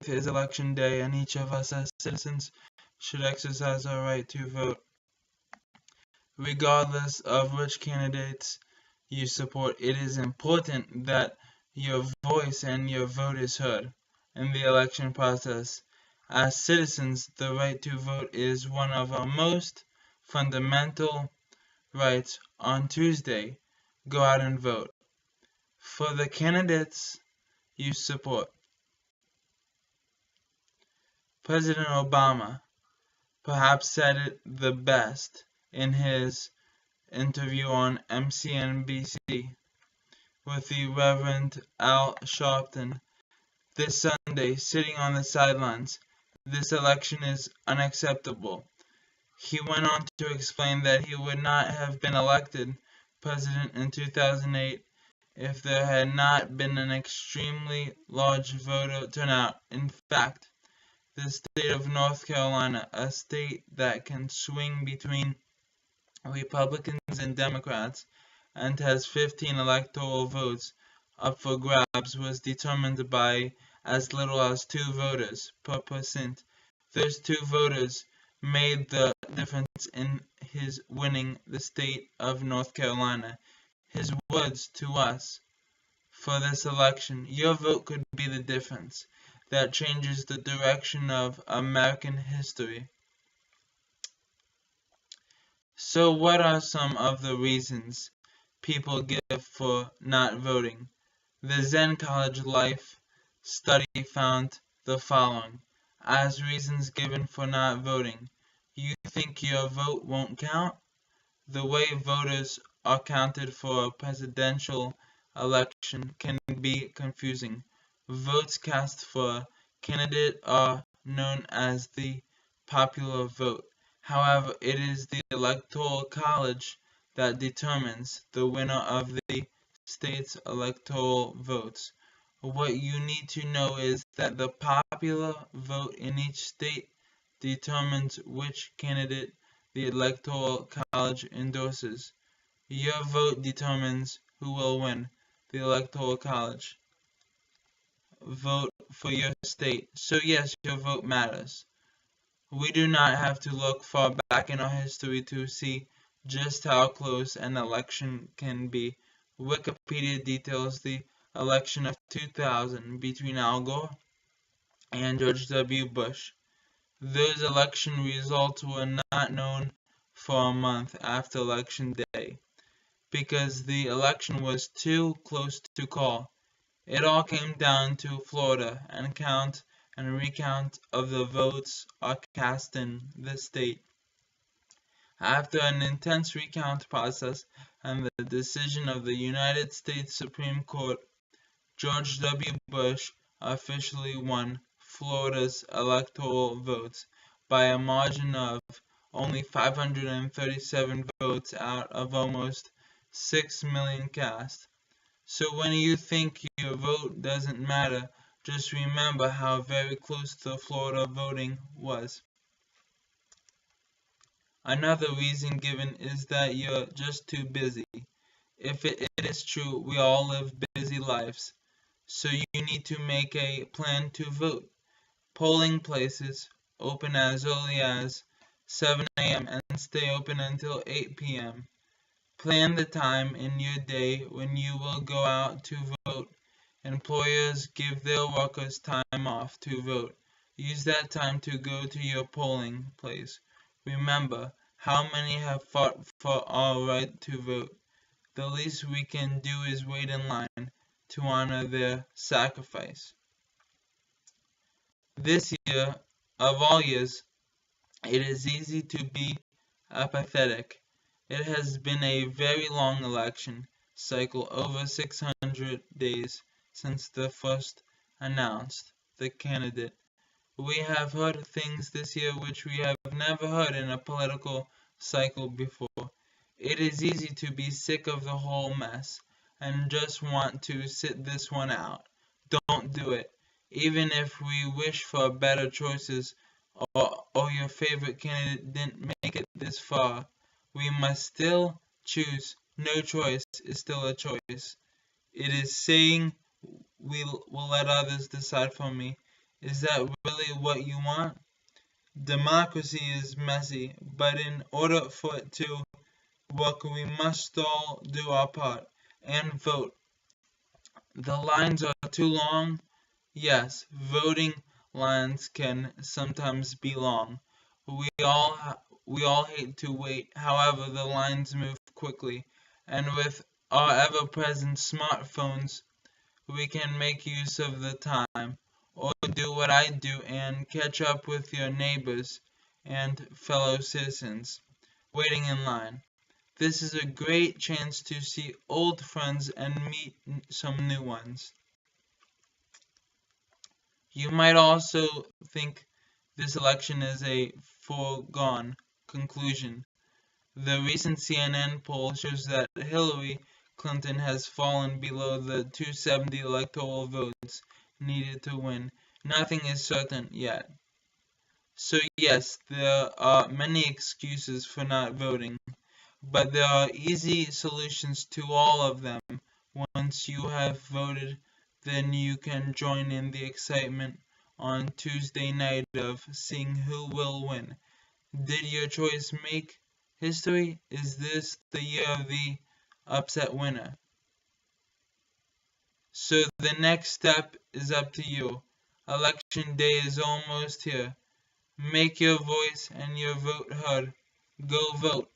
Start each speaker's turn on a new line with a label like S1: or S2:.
S1: is Election Day, and each of us as citizens should exercise our right to vote. Regardless of which candidates you support, it is important that your voice and your vote is heard in the election process. As citizens, the right to vote is one of our most fundamental rights. On Tuesday, go out and vote for the candidates you support. President Obama perhaps said it the best in his interview on MSNBC with the Reverend Al Sharpton this Sunday, sitting on the sidelines. This election is unacceptable. He went on to explain that he would not have been elected president in 2008 if there had not been an extremely large voter turnout. In fact, the state of North Carolina, a state that can swing between Republicans and Democrats and has 15 electoral votes up for grabs, was determined by as little as 2 voters per percent. Those 2 voters made the difference in his winning the state of North Carolina. His words to us for this election: your vote could be the difference that changes the direction of American history. So what are some of the reasons people give for not voting? The Zen College Life study found the following as reasons given for not voting. You think your vote won't count? The way voters are counted for a presidential election can be confusing. Votes cast for a candidate are known as the popular vote. However, it is the Electoral College that determines the winner of the state's electoral votes. What you need to know is that the popular vote in each state determines which candidate the Electoral College endorses. Your vote determines who will win the Electoral College vote for your state. So yes, your vote matters. We do not have to look far back in our history to see just how close an election can be. Wikipedia details the election of 2000 between Al Gore and George W. Bush. Those election results were not known for a month after Election Day because the election was too close to call. It all came down to Florida, and count and recount of the votes are cast in the state. After an intense recount process and the decision of the United States Supreme Court, George W. Bush officially won Florida's electoral votes by a margin of only 537 votes out of almost 6 million cast. So when you think your vote doesn't matter, just remember how very close the Florida voting was. Another reason given is that you're just too busy. If it is true, we all live busy lives, so you need to make a plan to vote. Polling places open as early as 7 a.m. and stay open until 8 p.m. Plan the time in your day when you will go out to vote. Employers give their workers time off to vote. Use that time to go to your polling place. Remember, how many have fought for our right to vote? The least we can do is wait in line to honor their sacrifice. This year, of all years, it is easy to be apathetic. It has been a very long election cycle, over 600 days since the first announced the candidate. We have heard things this year which we have never heard in a political cycle before. It is easy to be sick of the whole mess and just want to sit this one out. Don't do it. Even if we wish for better choices or your favorite candidate didn't make it this far, we must still choose. No choice is still a choice. It is saying will let others decide for me. Is that really what you want? Democracy is messy, but in order for it to work, we must all do our part and vote. The lines are too long. Yes, voting lines can sometimes be long. We all hate to wait. However, the lines move quickly, and with our ever-present smartphones, we can make use of the time, or do what I do and catch up with your neighbors and fellow citizens waiting in line. This is a great chance to see old friends and meet some new ones. You might also think this election is a foregone conclusion. The recent CNN poll shows that Hillary Clinton has fallen below the 270 electoral votes needed to win. Nothing is certain yet. So yes, there are many excuses for not voting, but there are easy solutions to all of them. Once you have voted, then you can join in the excitement on Tuesday night of seeing who will win. Did your choice make history? Is this the year of the upset winner? So the next step is up to you. Election day is almost here. Make your voice and your vote heard. Go vote.